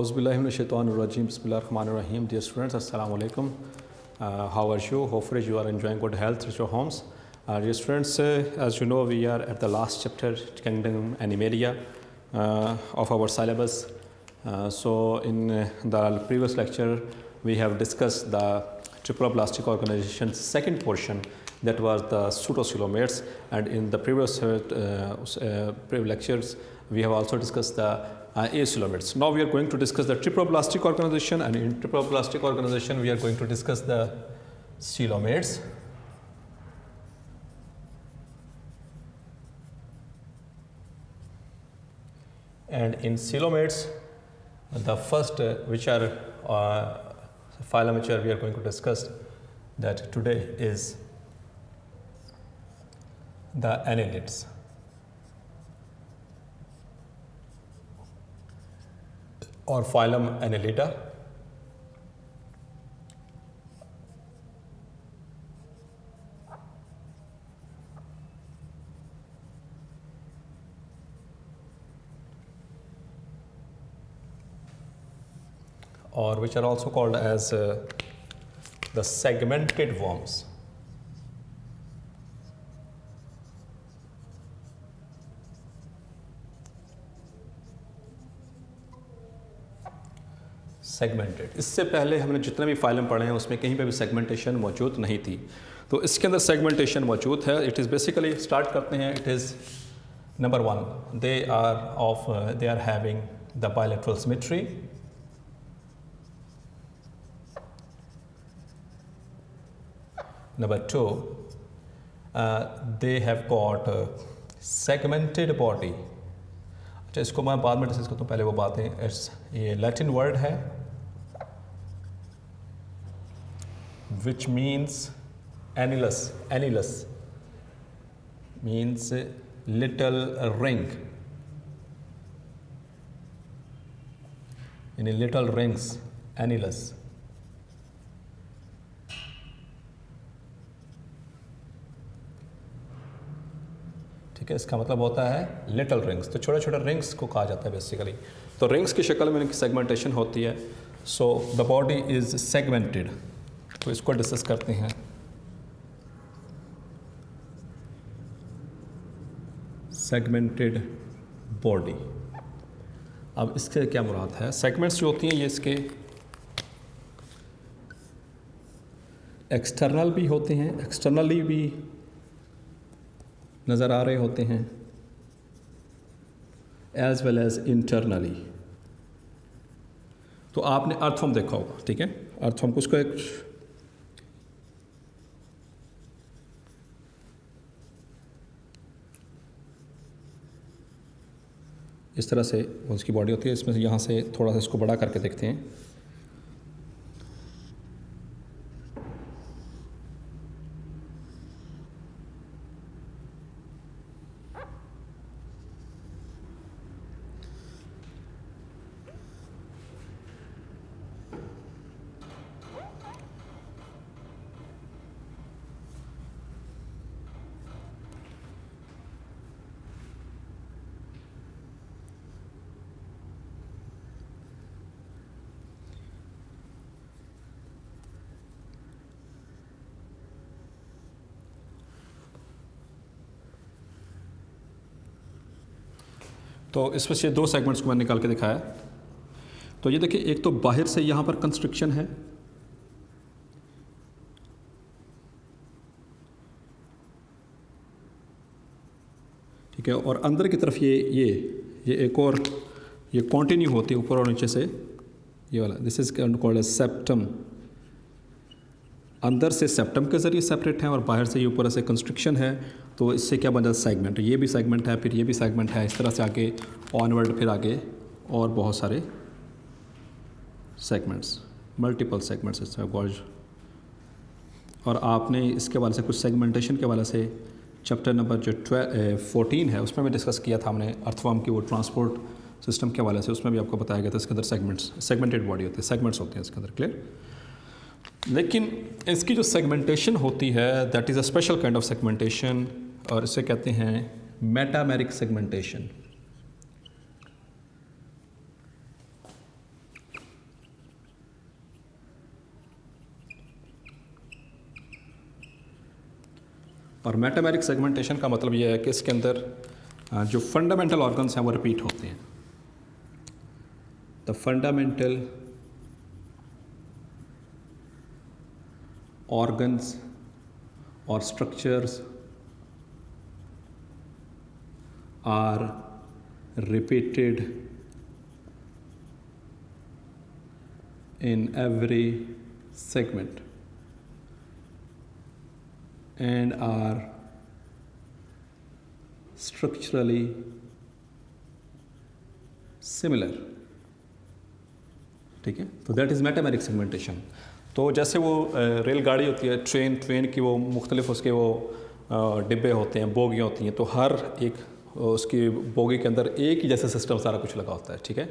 Auzubillahiminash-shaytanir-rajim. Bismillahir-rahmanir-rahim. Dear students, Assalamu alaikum. How are you? Hopefully you are enjoying good health at your homes. Dear students, as you know, we are at the last chapter, Kingdom Animalia, of our syllabus. So in the previous lecture, we have discussed the triploblastic organization's second portion, that was the pseudocoelomates, and in the previous lectures, we have also discussed the acoelomates. Now we are going to discuss the triploblastic organization, and in triploblastic organization we are going to discuss the coelomates. And in coelomates, the first which are phylum which we are going to discuss that today is the annelids. Or phylum Annelida. Or which are also called as the segmented worms. Segmented. इससे पहले हमने जितने भी phylum पढ़े हैं उसमें कहीं पे भी सेगमेंटेशन मौजूद नहीं थी, तो इसके अंदर सेगमेंटेशन मौजूद है। इट इज़ बेसिकली, स्टार्ट करते हैं, it is number one, they are having the bilateral symmetry, number two they have got segmented body. अच्छा, इसको मैं बाद में डिस्कस करता हूँ, पहले वो बातें, ये लैटिन वर्ड है which means annulus. Annulus means little ring. In little rings, annulus. ठीक है, इसका मतलब होता है लिटल रिंग्स, तो छोटे छोटे रिंग्स को कहा जाता है बेसिकली। तो रिंग्स की शक्ल में इनकी सेगमेंटेशन होती है। So the body is segmented, तो इसको डिस्कस करते हैं। सेगमेंटेड बॉडी, अब इसके क्या मुराद है? सेगमेंट्स जो होती हैं ये इसके एक्सटर्नल भी होते हैं, एक्सटर्नली भी नज़र आ रहे होते हैं, एज वेल एज इंटरनली। तो आपने अर्थफॉर्म देखा होगा, ठीक है, अर्थफॉर्म को उसको एक इस तरह से उसकी बॉडी होती है। इसमें से यहाँ से थोड़ा सा इसको बड़ा करके देखते हैं। तो इसमें से दो सेगमेंट्स को मैंने निकाल के दिखाया। तो ये देखिए, एक तो बाहर से यहाँ पर कंस्ट्रिक्शन है, ठीक है, और अंदर की तरफ ये एक और ये कंटिन्यू होती है ऊपर और नीचे से, ये वाला, this is called as septum. अंदर से सेप्टम के ज़रिए सेपरेट है और बाहर से ये ऊपर से कंस्ट्रिक्शन है, तो इससे क्या बना सेगमेंट। ये भी सेगमेंट है, फिर ये भी सेगमेंट है, इस तरह से आगे ऑनवर्ड, फिर आगे और बहुत सारे सेगमेंट्स, मल्टीपल सेगमेंट्स इसमें गॉज। और आपने इसके वाले से कुछ सेगमेंटेशन के वाले से चैप्टर नंबर जो 14 है उसमें भी डिस्कस किया था हमने, अर्थवर्म की वो ट्रांसपोर्ट सिस्टम के वाले से, उसमें भी आपको बताया गया था इसके अंदर सेगमेंटेड बॉडी होती है, सेगमेंट्स होते हैं इसके अंदर, क्लियर। लेकिन इसकी जो सेगमेंटेशन होती है that is a special kind of segmentation, और इसे कहते हैं मेटामेरिक सेगमेंटेशन। और मेटामेरिक सेगमेंटेशन का मतलब ये है कि इसके अंदर जो फंडामेंटल ऑर्गन्स हैं वो रिपीट होते हैं। द फंडामेंटल ऑर्गन्स और structures are repeated in every segment and are structurally similar। ठीक है, तो दैट इज़ मेटामेरिक सेगमेंटेशन। तो जैसे वो रेलगाड़ी होती है, ट्रेन की वो मुख्तलिफ उसके वो डिब्बे होते हैं, बोगियाँ होती हैं, तो हर एक उसकी बोगी के अंदर एक ही जैसा सिस्टम सारा कुछ लगा होता है। ठीक है,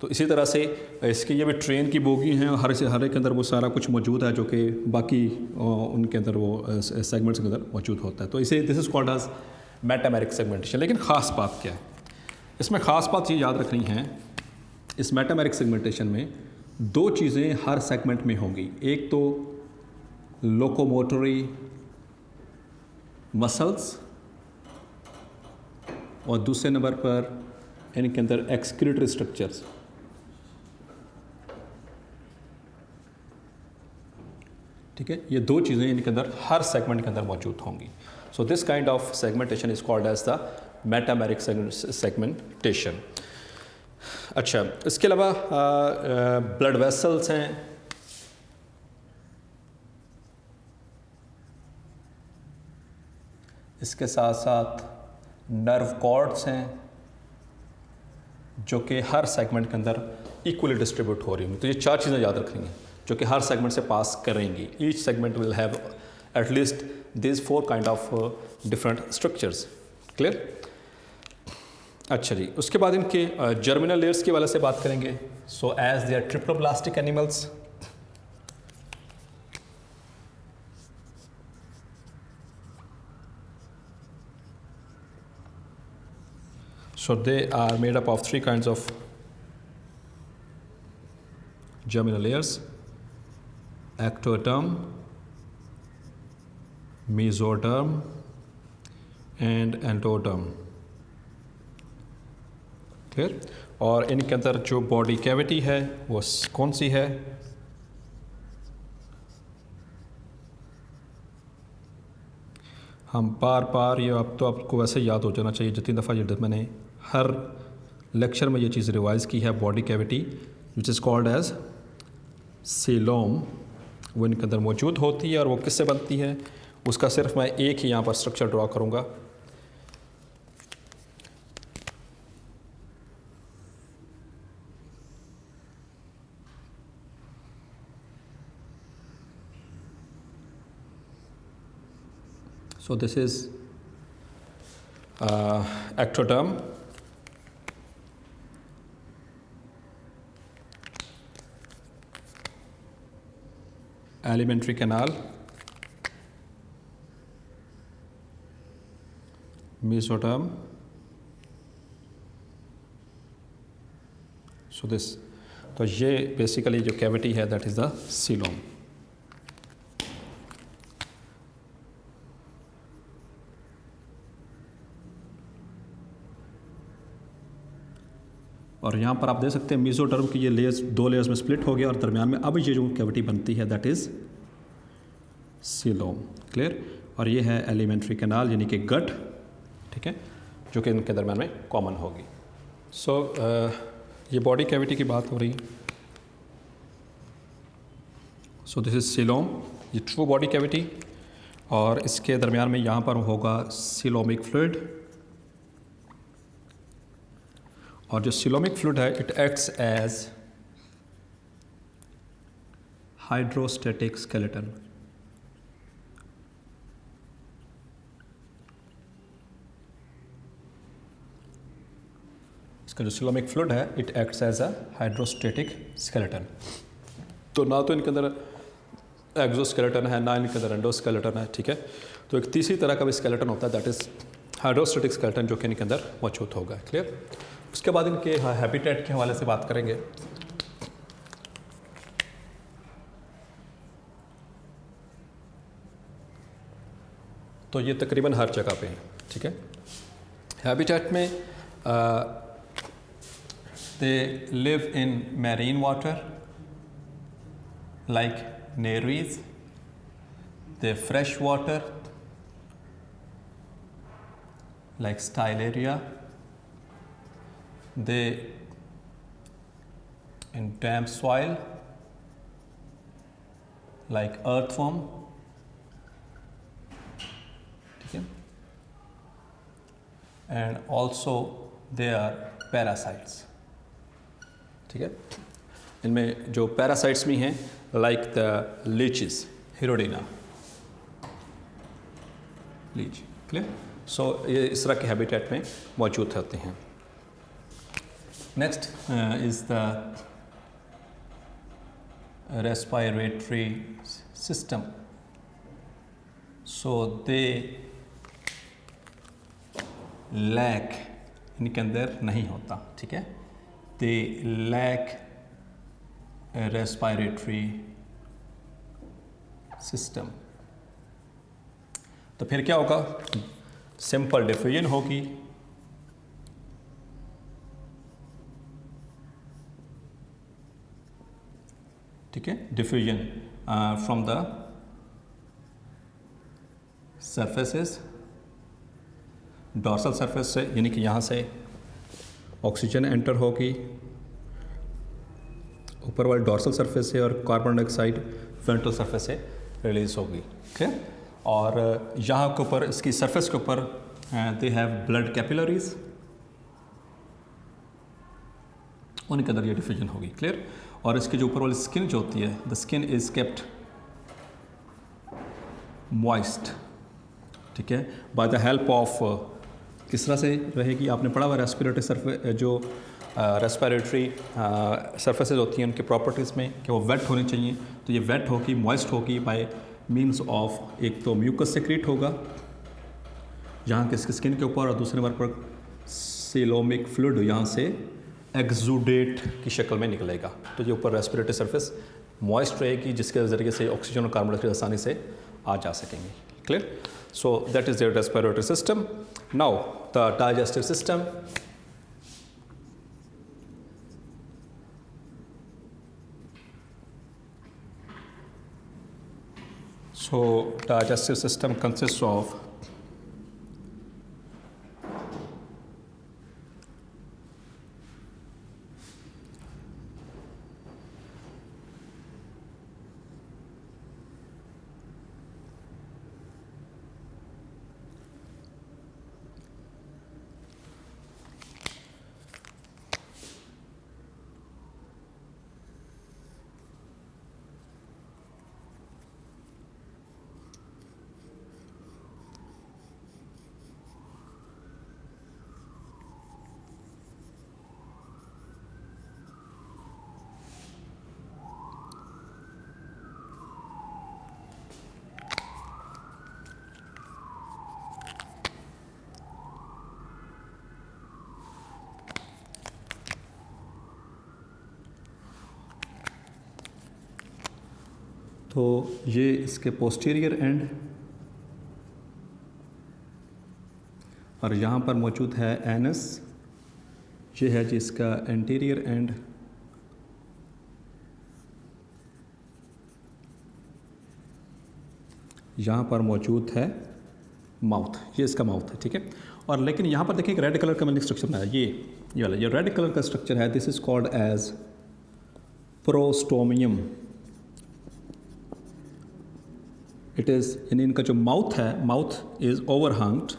तो इसी तरह से इसकी ये भी ट्रेन की बोगी हैं, हर एक के अंदर वो सारा कुछ मौजूद है जो कि बाकी उनके अंदर वो सेगमेंट्स के अंदर मौजूद होता है। तो इसे this is called as metameric segmentation. लेकिन ख़ास बात क्या है इसमें? ख़ास बात ये याद रखनी है, इस मेटामेरिक सेगमेंटेशन में दो चीज़ें हर सेगमेंट में होंगी। एक तो लोकोमोटरी मसल्स और दूसरे नंबर पर इनके अंदर एक्सक्रीटरी स्ट्रक्चर्स। ठीक है, ये दो चीज़ें इनके अंदर हर सेगमेंट के अंदर मौजूद होंगी। So this kind of segmentation is called as the metameric segmentation. अच्छा, इसके अलावा ब्लड वेसल्स हैं, इसके साथ साथ नर्व कॉर्ड्स हैं जो कि हर सेगमेंट के अंदर इक्वली डिस्ट्रीब्यूट हो रही होंगी। तो ये चार चीज़ें याद रखनी हैं जो कि हर सेगमेंट से पास करेंगी। Each segment will have at least this 4 kind of different structures. Clear? अच्छा जी, उसके बाद इनके जर्मिनल लेयर्स के वाले से बात करेंगे। So as they are triploblastic animals, so they are made up of 3 kinds of germinal layers: ectoderm, mesoderm and endoderm। Clear? और इनके अंदर जो बॉडी कैविटी है वो कौन सी है? हम बार ये अब तो आपको वैसे याद हो जाना चाहिए, जितनी दफ़ा ये मैंने हर लेक्चर में ये चीज़ रिवाइज़ की है। Body cavity which is called as coelom, वो इनके अंदर मौजूद होती है। और वो किससे बनती है उसका सिर्फ मैं एक ही यहाँ पर स्ट्रक्चर ड्रॉ करूँगा। So this is ectoderm, alimentary canal, mesoderm, so this, तो ये बेसिकली जो कैविटी है दैट इज़ द सीलोम। और यहाँ पर आप देख सकते हैं मेसोडर्म की ये लेयर्स 2 लेयर्स में स्प्लिट हो गया और दरमियान में अब ये जो कैविटी बनती है दैट इज़ सीलोम। क्लियर? और ये है एलिमेंट्री कैनाल यानी कि गट। ठीक है, जो कि इनके दरमियान में कॉमन होगी। सो ये बॉडी कैविटी की बात हो रही। सो दिस इज़ सीलोम, ये ट्रू बॉडी कैविटी। और इसके दरमियान में यहाँ पर होगा सीलोमिक फ्लूइड। और जो सीलोमिक फ्लूइड है it acts as hydrostatic skeleton. इसका जो सीलोमिक फ्लूइड है it acts as a hydrostatic skeleton. तो ना तो इनके अंदर एक्सोस्केलेटन है ना इनके अंदर एंडोस्केलेटन है। ठीक है, तो एक तीसरी तरह का भी स्केलेटन होता है दैट इज़ हाइड्रोस्टैटिक स्केलेटन जो कि इनके अंदर मौजूद होगा। क्लियर? उसके बाद इनके हैबिटेट के हवाले से बात करेंगे। तो ये तकरीबन हर जगह पे है, ठीक है। हैबिटेट में they live in marine water like Nereis, they fresh water like Styleria, they in damp soil like earthworm, ठीक है, and also they are parasites, ठीक है। इनमें जो parasites भी हैं like the leeches, Hirudina, leech, clear। सो ये इस तरह के हैबिटेट में मौजूद होते हैं। Next is the respiratory system. So they lack, इनके अंदर नहीं होता, ठीक है, दे लैक रेस्पिरेटरी सिस्टम। तो फिर क्या होगा, सिंपल डिफ्यूजन होगी, ठीक है, diffusion from the surfaces, dorsal surface से, यानी कि यहाँ से ऑक्सीजन एंटर होगी ऊपर वाले डॉर्सल सरफेस से, और कार्बन डाइऑक्साइड वेंट्रल सरफेस से रिलीज होगी, ठीक है। और यहाँ के ऊपर, इसकी सरफेस के ऊपर दे हैव ब्लड कैपिलरीज, उनके अंदर ये डिफ्यूजन होगी, क्लियर। और इसकी जो ऊपर वाली स्किन जो होती है, the skin is kept moist, ठीक है, बाय द हेल्प ऑफ, किस तरह से रहेगी, आपने पढ़ा हुआ रेस्पिरेटरी सरफेस, जो रेस्पिरेटरी सरफेसेज होती हैं उनकी प्रॉपर्टीज़ में कि वो वेट होनी चाहिए, तो ये वेट होगी, मॉइस्ट होगी बाय मीन्स ऑफ, एक तो म्यूकस सेक्रेट होगा यहाँ के स्किन के ऊपर, और दूसरे नंबर पर सीलोमिक फ्लूइड यहाँ से एक्सुडेट की शक्ल में निकलेगा। तो ये ऊपर रेस्पिरेटरी सरफेस मॉइस्ट रहेगी, जिसके ज़रिए से ऑक्सीजन और कार्बन डाइऑक्साइड आसानी से आ जा सकेंगे, clear. So that is the respiratory system. Now the digestive system. So digestive system consists of तो ये इसके पोस्टीरियर एंड, और यहाँ पर मौजूद है एनस, ये है जिसका एंटीरियर एंड, यहाँ पर मौजूद है माउथ, ये इसका माउथ है, ठीक है। और लेकिन यहाँ पर देखिए एक रेड कलर का मैंने स्ट्रक्चर बनाया, ये वाला, ये रेड कलर का स्ट्रक्चर है, this is called as prostomium. It is, यानी इनका जो माउथ है, mouth is overhunged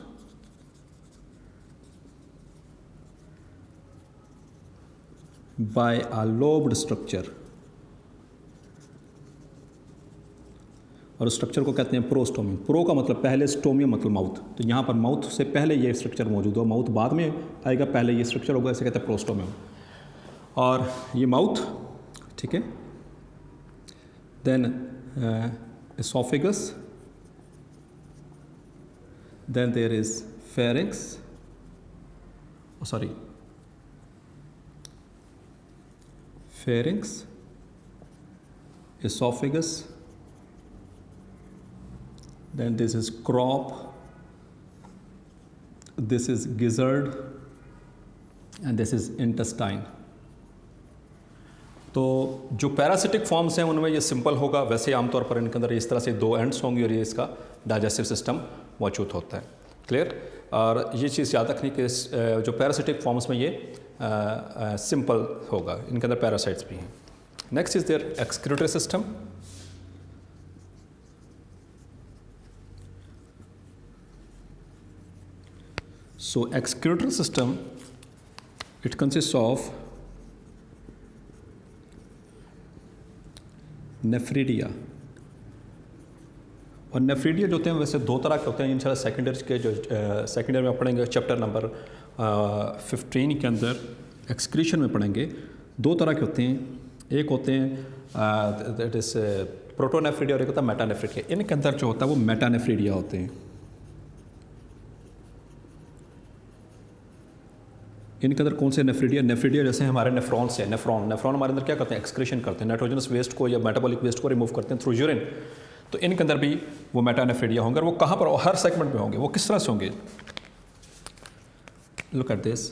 by a lobed structure, और उस स्ट्रक्चर को कहते हैं प्रोस्टोमियम। प्रो का मतलब पहले, स्टोमियम मतलब माउथ, तो यहाँ पर माउथ से पहले ये स्ट्रक्चर मौजूद हो, माउथ बाद में आएगा, पहले ये स्ट्रक्चर होगा, इसे कहते हैं प्रोस्टोमियम। और ये माउथ, ठीक है, then esophagus, then there is pharynx, pharynx, esophagus, then this is crop, this is gizzard and this is intestine. तो जो पैरासिटिक फॉर्म्स हैं उनमें ये सिंपल होगा, वैसे आमतौर पर इनके अंदर इस तरह से दो एंड्स होंगे और ये इसका डाइजेस्टिव सिस्टम मौजूद होता है। क्लियर? और ये चीज़ याद रखनी कि जो पैरासिटिक फॉर्म्स में ये सिंपल होगा, इनके अंदर पैरासाइट्स भी हैं। Next is their excretory system. So excretory system, it consists of nephridia, और नेफ्रीडिया जो होते हैं वैसे दो तरह के होते हैं। इंशाल्लाह सेकेंडरी के जो सेकेंडरी में पढ़ेंगे चैप्टर नंबर 15 के अंदर एक्सक्रीशन में पढ़ेंगे। दो तरह के होते हैं, एक होते हैं दैट इज प्रोटोनेफ्रीडिया और एक होता है मेटानेफ्रीडिया। इनके अंदर जो होता है वो मेटानेफ्रीडिया होते हैं। इनके अंदर कौन से नेफ्रीडिया? नेफ्रीडिया जैसे हमारे नेफ्रॉन्स है, नेफ्रॉन हमारे अंदर क्या करते हैं? एक्सक्रीशन करते हैं, नाइट्रोजनस वेस्ट को या मेटाबॉलिक वेस्ट को रिमूव करते हैं थ्रू यूरिन। तो इनके अंदर भी वो मेटानेफ्रीडिया होंगे। और वो कहाँ पर? हर सेगमेंट में होंगे। वो किस तरह से होंगे? Look at this.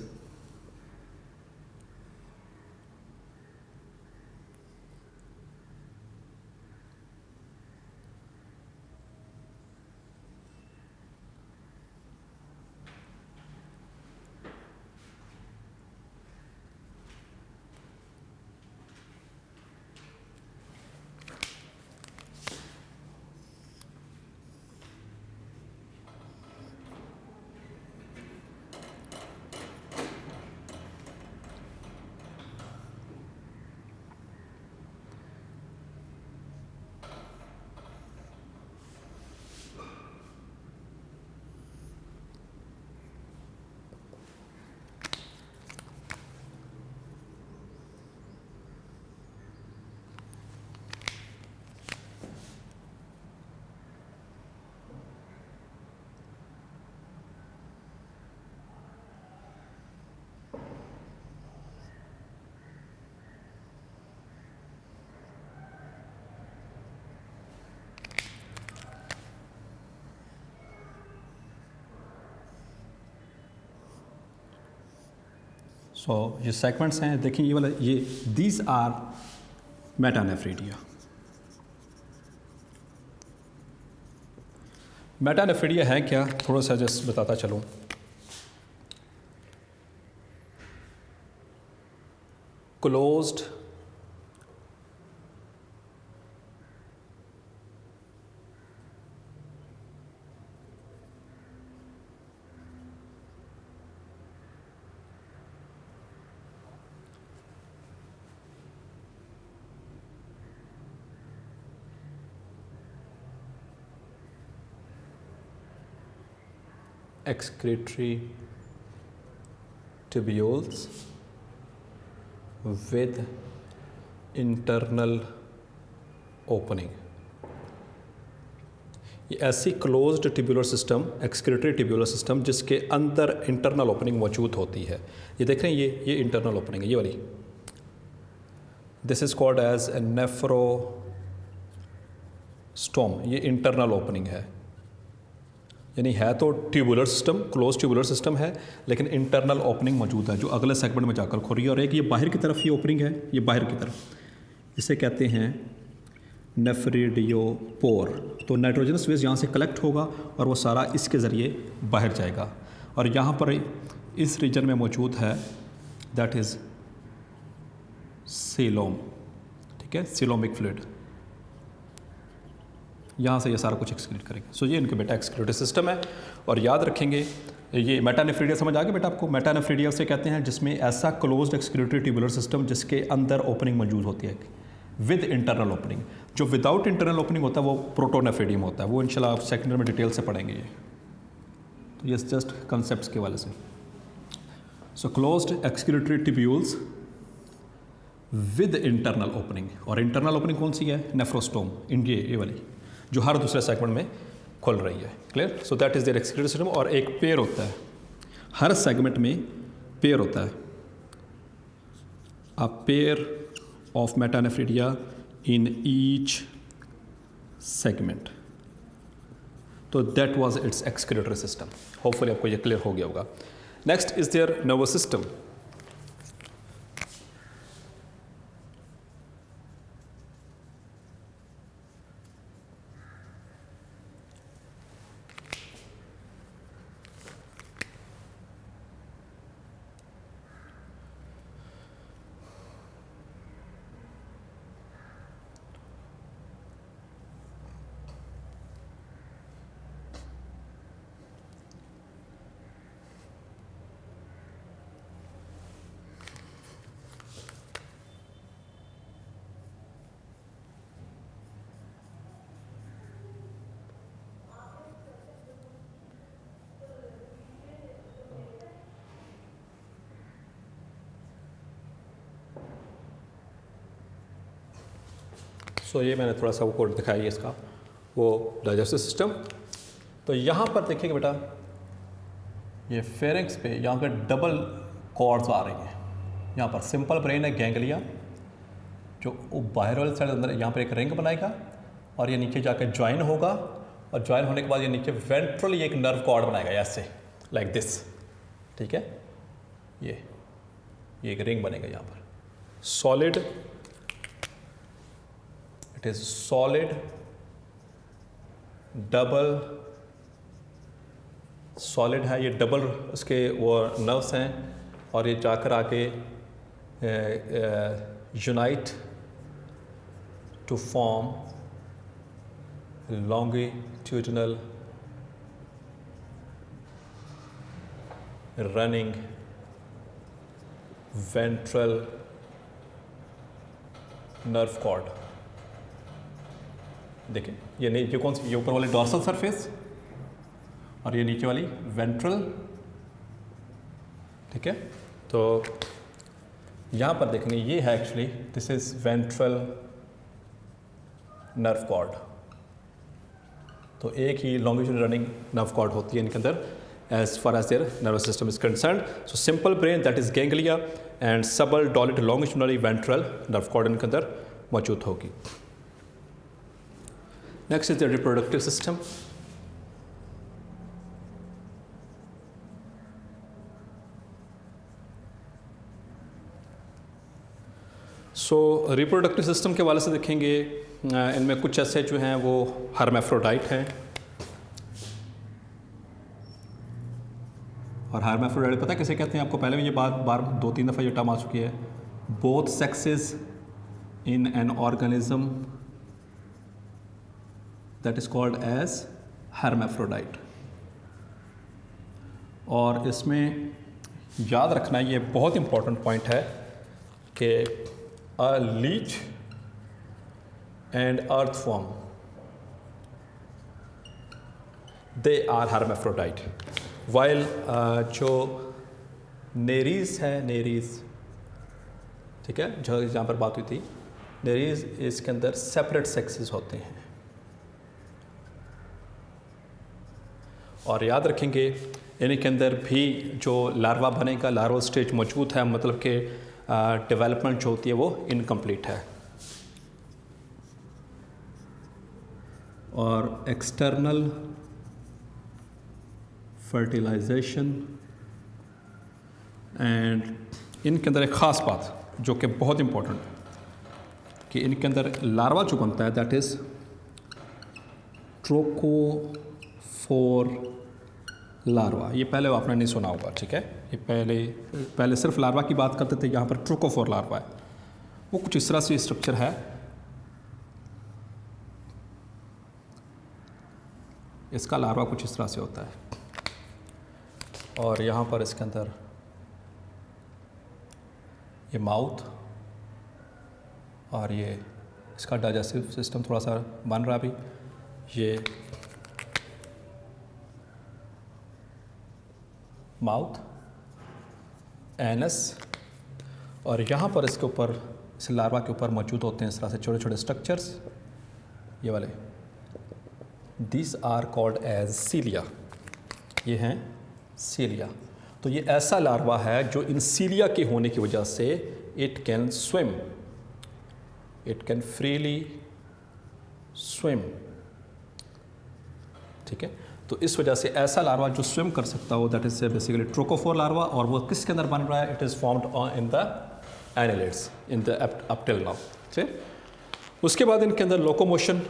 सो ये सेगमेंट्स हैं, देखिए ये वाला, ये दीज आर मेटानेफ्रीडिया। मेटानेफ्रीडिया है क्या? थोड़ा सा जस्ट बताता चलूँ। Closed excretory tubules with internal opening। ये ऐसी closed tubular system, excretory tubular system, जिसके अंदर इंटरनल ओपनिंग मौजूद होती है। ये देख रहे हैं, ये इंटरनल ओपनिंग है, ये वाली। This is called as a nephrostome. ये इंटरनल ओपनिंग है, यानी है तो tubular system, close tubular system है, लेकिन इंटरनल ओपनिंग मौजूद है जो अगले सेगमेंट में जाकर खुल रही है। और एक ये बाहर की तरफ ये ओपनिंग है, ये बाहर की तरफ, इसे कहते हैं नेफ्रिडियोपोर। तो नाइट्रोजनस वेस्ट यहाँ से कलेक्ट होगा और वो सारा इसके ज़रिए बाहर जाएगा। और यहाँ पर इस रीजन में मौजूद है दैट इज़ सीलोम, ठीक है, सीलोमिक फ्लूइड। यहाँ से ये सारा कुछ एक्सक्रीट करेंगे। सो ये इनके बेटा एक्सक्रीटरी सिस्टम है। और याद रखेंगे, ये मेटानेफ्रीडिया समझ आ गया बेटा आपको? मेटानेफ्रीडिया उसे कहते हैं जिसमें ऐसा क्लोज्ड एक्सक्रीटरी ट्यूबुलर सिस्टम जिसके अंदर ओपनिंग मौजूद होती है विद इंटरनल ओपनिंग। जो विदाउट इंटरनल ओपनिंग होता है वो प्रोटोनेफ्रीडियम होता है। वो इंशाल्लाह आप सेकेंडरी में डिटेल से पढ़ेंगे ये। तो ये जस्ट कंसेप्ट के वाले से। So closed excretory tubules with internal opening. और इंटरनल ओपनिंग कौन सी है? नेफ्रोस्टोम, ये वाली जो हर दूसरे सेगमेंट में खुल रही है। Clear? So that is their excretory system. और एक पेयर होता है, हर सेगमेंट में पेयर होता है। A pair of metanephridia in each segment. तो that was its excretory system. Hopefully आपको ये क्लियर हो गया होगा। Next is their nervous system. So ये मैंने थोड़ा सा वो कोड दिखाया है इसका, वो डाइजेस्टिव सिस्टम। तो यहाँ पर देखिएगा बेटा, ये फेरिंक्स पे यहाँ पे डबल कॉर्ड्स आ रही हैं। यहाँ पर सिंपल ब्रेन है, गैंग्लिया, जो बाहर वाले साइड अंदर यहाँ पर एक रिंग बनाएगा और ये नीचे जाकर ज्वाइन होगा, और ज्वाइन होने के बाद ये नीचे वेंट्रली एक नर्व कॉर्ड बनाएगा ऐसे, लाइक दिस, ठीक है। ये एक रिंग बनेगा यहाँ पर, solid, it is solid double, solid है ये, डबल उसके वो नर्व्स हैं, और ये जाकर आके unite to form longitudinal running ventral nerve cord। देखिए ये कौन सी, ये ऊपर वाली डॉर्सल सरफेस और ये नीचे वाली वेंट्रल, ठीक है। तो यहाँ पर देखेंगे ये है actually, this is ventral nerve cord. तो एक ही लॉन्गिट्यूडनल रनिंग नर्व कॉर्ड होती है इनके अंदर, as far as their nervous system is concerned. So simple brain that is ganglia and सबल डॉलिड लॉन्गिट्यूडनली वेंट्रल नर्व कॉर्ड इनके अंदर मौजूद होगी। Next is the reproductive system. So reproductive system के हवाले से देखेंगे, इनमें कुछ ऐसे जो हैं वो हर्मेफ्रोडाइट हैं, और हर्मेफ्रोडाइट पता है किसे कहते हैं आपको? पहले भी ये बात बार 2-3 दफ़ा ये टर्म आ चुकी है। Both sexes in an organism that is called as hermaphrodite. और इसमें याद रखना, ये बहुत इंपॉर्टेंट पॉइंट है कि a leech and earthworm, they are hermaphrodite, while जो नेरीज है, नेरीज, ठीक है, जहाँ पर बात हुई थी, नेरीज इसके अंदर सेपरेट सेक्सेस होते हैं। और याद रखेंगे इनके अंदर भी जो लार्वा बनेगा, लार्वल स्टेज मौजूद है, मतलब कि डेवलपमेंट जो होती है वो इनकम्प्लीट है। और एक्सटर्नल फर्टिलाइजेशन, एंड इनके अंदर एक ख़ास बात जो कि बहुत इम्पोर्टेंट, कि इनके अंदर लार्वा जो बनता है दैट इज़ ट्रोकोफोर लार्वा। ये पहले आपने नहीं सुना होगा, ठीक है। ये पहले सिर्फ लार्वा की बात करते थे, यहाँ पर ट्रोकोफोर लार्वा है। वो कुछ इस तरह से स्ट्रक्चर है, इसका लार्वा कुछ इस तरह से होता है, और यहाँ पर इसके अंदर ये माउथ, और ये इसका डाइजेस्टिव सिस्टम थोड़ा सा बन रहा अभी, ये माउथ, एनस, और यहाँ पर इसके ऊपर, इस लार्वा के ऊपर मौजूद होते हैं इस तरह से छोटे छोटे स्ट्रक्चर्स, ये वाले, दिस आर कॉल्ड एज सीलिया। ये हैं सीलिया। तो ये ऐसा लार्वा है जो इन सीलिया के होने की वजह से it can swim, it can freely swim ठीक है। तो इस वजह से ऐसा लार्वा जो स्विम कर सकता हो, that is basically trochophore larva, और वो किसके अंदर बन रहा है? It is formed in the annelids in the up till now. ठीक, उसके बाद इनके अंदर locomotion,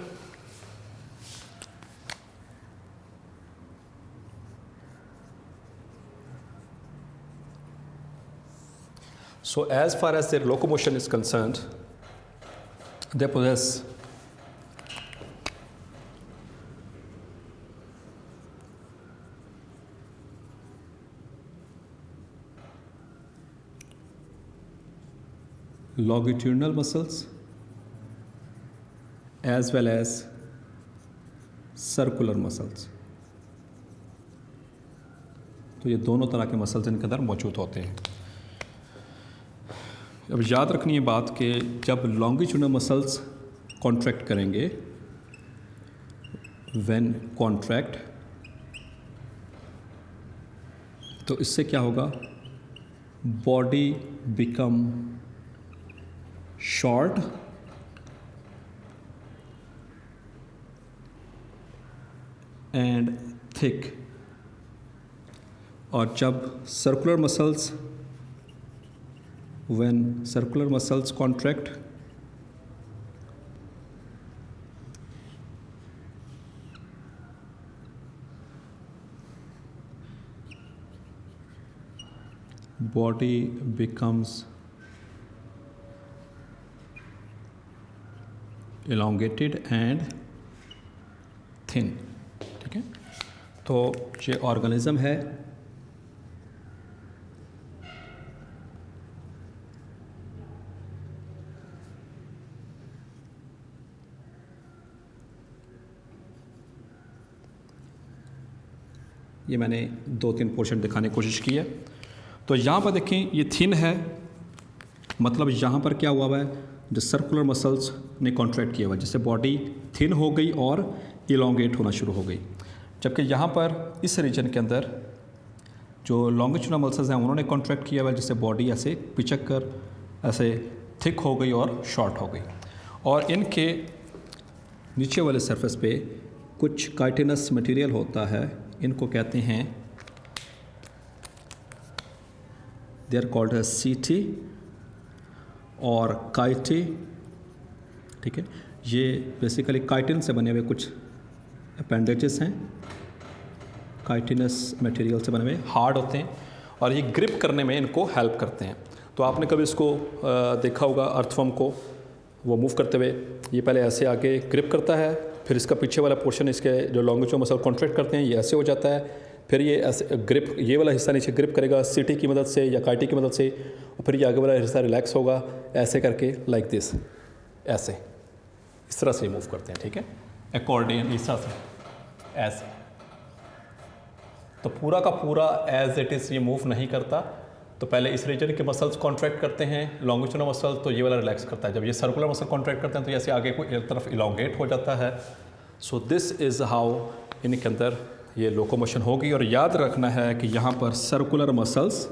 so as far as their locomotion is concerned, they possess longitudinal muscles as well as circular muscles। तो ये दोनों तरह के मसल्स इनके अंदर मौजूद होते हैं। अब याद रखनी है बात कि जब लॉन्गिट्यूडिनल मसल्स कॉन्ट्रैक्ट करेंगे, व्हेन कॉन्ट्रैक्ट, तो इससे क्या होगा? Body become short and thick, और जब circular muscles when circular muscles contract, body becomes elongated and thin। ठीक है, तो ये ऑर्गेनिज्म है ये मैंने 2-3 पोर्शन दिखाने की कोशिश की है। तो यहाँ पर देखें ये थिन है, मतलब यहाँ पर क्या हुआ है? जो सर्कुलर मसल्स ने कॉन्ट्रैक्ट किया हुआ है, जिससे बॉडी थिन हो गई और इलोंगेट होना शुरू हो गई। जबकि यहाँ पर इस रीजन के अंदर जो लॉन्गिट्यूडिनल मसल्स हैं उन्होंने कॉन्ट्रैक्ट किया हुआ है, जिससे बॉडी ऐसे पिचक कर ऐसे थिक हो गई और शॉर्ट हो गई। और इनके नीचे वाले सरफेस पे कुछ काइटिनस मटेरियल होता है, इनको कहते हैं, दे आर कॉल्ड एज सीटी और काइटी। ठीक है, ये बेसिकली काइटिन से बने हुए कुछ अपेंडेजेस हैं, काइटिनस मटेरियल से बने हुए, हार्ड होते हैं और ये ग्रिप करने में इनको हेल्प करते हैं। तो आपने कभी इसको देखा होगा अर्थवर्म को, वो मूव करते हुए ये पहले ऐसे आगे ग्रिप करता है, फिर इसका पीछे वाला पोर्शन इसके जो लॉन्गिट्यूडिनल मसल कॉन्ट्रैक्ट करते हैं ये ऐसे हो जाता है, फिर ये ऐसे ग्रिप, ये वाला हिस्सा नीचे ग्रिप करेगा सीटी की मदद से या काइटी की मदद से, और फिर ये आगे वाला हिस्सा रिलैक्स होगा ऐसे करके, लाइक दिस, ऐसे इस तरह से मूव करते हैं। ठीक है, अकॉर्डियन इस तरह से ऐसे, तो पूरा का पूरा एज इट इज़ ये मूव नहीं करता। तो पहले इस रीजन के मसल्स कॉन्ट्रैक्ट करते हैं लॉन्गिट्यूडिनल मसल, तो ये वाला रिलैक्स करता है। जब ये सर्कुलर मसल कॉन्ट्रैक्ट करते हैं तो ऐसे आगे को एक तरफ इलोंगेट हो जाता है। सो दिस इज़ हाउ इनके अंदर ये लोकोमोशन होगी। और याद रखना है कि यहाँ पर सर्कुलर मसल्स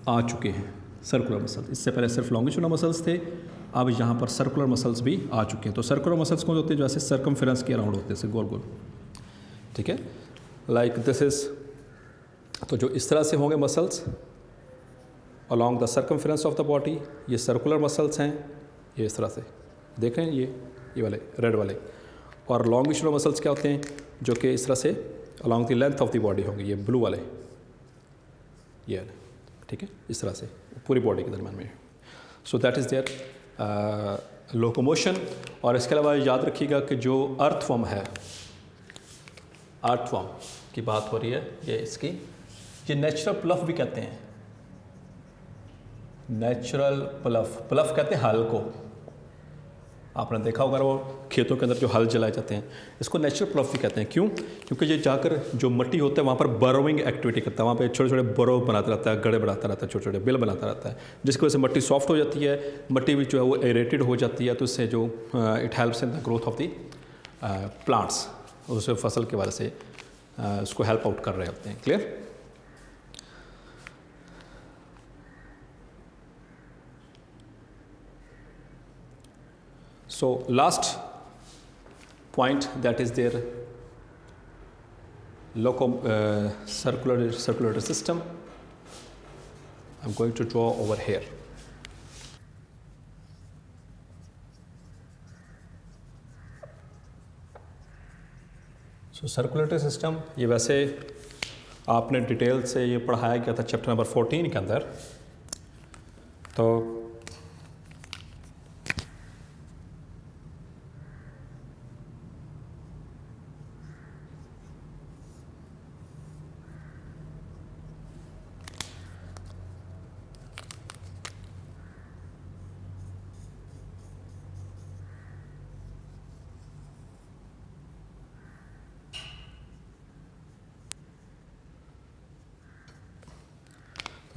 आ चुके हैं, सर्कुलर मसल्स, इससे पहले सिर्फ लॉन्गिट्यूडिनल मसल्स थे, अब यहाँ पर सर्कुलर मसल्स भी आ चुके हैं। तो सर्कुलर मसल्स कौन होते हैं? जो ऐसे सर्कमफेरेंस के अराउंड होते हैं, ऐसे गोल गोल। ठीक है, लाइक दिस इज़, तो जो इस तरह से होंगे muscles along the circumference of the body, ये सर्कुलर मसल्स हैं, ये इस तरह से देख रहे हैं, ये वाले रेड वाले। और लॉन्गिट्यूडिनल मसल्स क्या होते हैं? जो कि इस तरह से along the length of the body होंगे, ये ब्लू वाले, ये। ठीक है, इस तरह से पूरी बॉडी के दरम्यान में। So that is their locomotion. और इसके अलावा याद रखिएगा कि जो अर्थवर्म है, अर्थवर्म की बात हो रही है, ये इसकी, ये नेचुरल प्लफ भी कहते हैं, नेचुरल प्लफ, प्लफ कहते हैं हल को। आपने देखा होगा वो खेतों के अंदर जो हल जलाए जाते हैं, इसको नेचुरल प्लफ भी कहते हैं। क्यों? क्योंकि ये जाकर जो मिट्टी होता है वहाँ पर बरोइंग एक्टिविटी करता है, वहाँ पे छोटे छोटे बरो बनाता रहता है, गड़े बनाता रहता है, छोटे छोटे बिल बनाता रहता है, जिसकी वजह से मिट्टी सॉफ्ट हो जाती है, मिट्टी भी जो है वो एरेटेड हो जाती है। तो इससे जो it helps in the growth of the plants, उस फसल के वजह से उसको हेल्प आउट कर रहे होते हैं। Clear? So last point, that is their circulatory system. I'm going to draw over here. So circulatory system, ये वैसे आपने डिटेल से ये पढ़ाया गया था चैप्टर नंबर 14 के अंदर. तो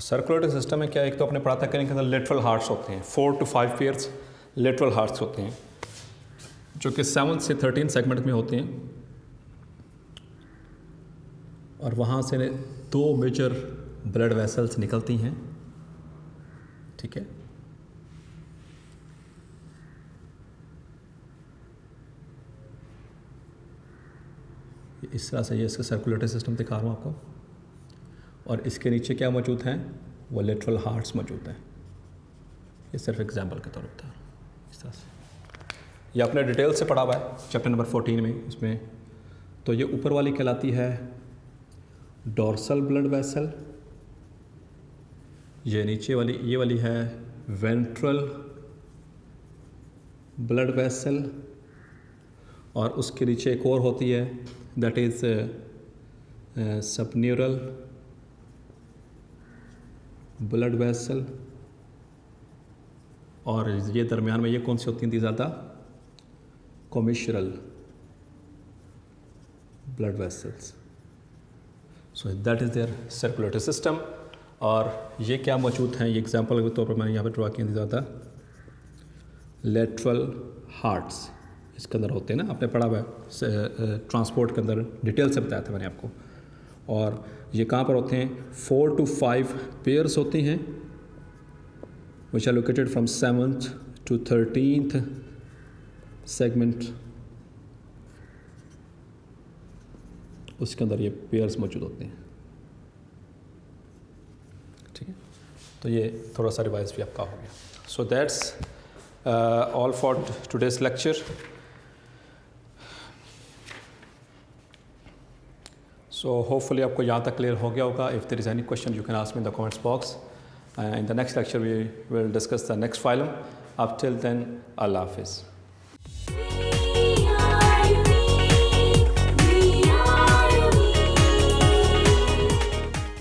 सर्कुलेटरी सिस्टम में क्या, एक तो आपने पढ़ा था कि इनके अंदर लेटरल हार्ट्स होते हैं, 4 to 5 पेयर्स लेटरल हार्ट्स होते हैं जो कि 7 से 13 सेगमेंट में होते हैं. और वहाँ से 2 मेजर ब्लड वेसल्स निकलती हैं. ठीक है. इस तरह से ये इसका सर्कुलेटरी सिस्टम दिखा रहा हूँ आपको. और इसके नीचे क्या मौजूद हैं, वो लेटरल हार्ट्स मौजूद हैं. ये सिर्फ एग्जांपल के तौर पर था. इस तरह से ये आपने डिटेल से पढ़ा हुआ है चैप्टर नंबर 14 में. इसमें तो ये ऊपर वाली कहलाती है डोर्सल ब्लड वेसल, ये नीचे वाली ये वाली है वेंट्रल ब्लड वेसल, और उसके नीचे एक और होती है दैट इज़ सबन्यूरल ब्लड वेसल. और ये दरमियान में ये कौन सी होती हैं, ज़्यादा commissural blood vessels. So that is their circulatory system. और ये क्या मौजूद हैं, ये एग्जांपल के तौर पर मैंने यहाँ पे ड्रा किया, ज़्यादा लेटरल हार्ट्स इसके अंदर होते हैं ना, आपने पढ़ा हुआ है ट्रांसपोर्ट के अंदर, डिटेल से बताया था मैंने आपको. और ये कहाँ पर होते हैं, 4 to 5 पेयर्स होती हैं which are located from 7th to 13th segment. उसके अंदर ये पेयर्स मौजूद होते हैं. ठीक है. तो ये थोड़ा सा रिवाइज भी आपका हो गया. So that's all for today's lecture. So hopefully आपको यहाँ तक क्लियर हो गया होगा. If there is any question you can ask me in the comments box. In the next lecture we will discuss the next phylum. Up till then, Allah Hafiz.